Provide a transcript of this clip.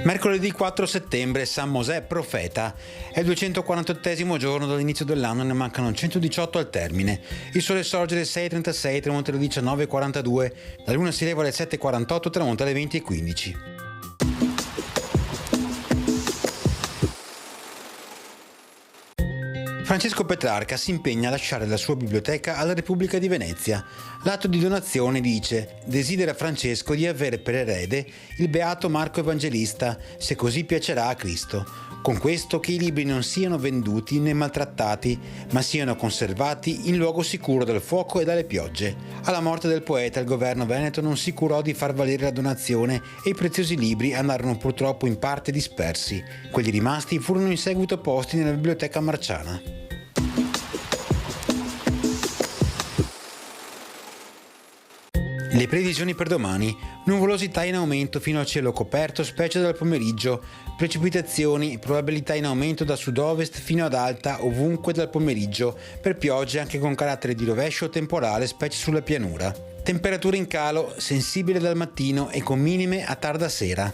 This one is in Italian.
Mercoledì 4 settembre, San Mosè Profeta. È il 248esimo giorno dall'inizio dell'anno, ne mancano 118 al termine. Il sole sorge alle 6:36, tramonta alle 19:42, la luna si leva alle 7:48, tramonta alle 20:15. Francesco Petrarca si impegna a lasciare la sua biblioteca alla Repubblica di Venezia. L'atto di donazione dice: desidera Francesco di avere per erede il beato Marco Evangelista, se così piacerà a Cristo. Con questo che i libri non siano venduti né maltrattati, ma siano conservati in luogo sicuro dal fuoco e dalle piogge. Alla morte del poeta il governo veneto non si curò di far valere la donazione e i preziosi libri andarono purtroppo in parte dispersi. Quelli rimasti furono in seguito posti nella biblioteca marciana. Le previsioni per domani: nuvolosità in aumento fino al cielo coperto, specie dal pomeriggio, precipitazioni, probabilità in aumento da sud-ovest fino ad alta ovunque dal pomeriggio, per piogge anche con carattere di rovescio o temporale, specie sulla pianura. Temperature in calo, sensibile dal mattino e con minime a tarda sera.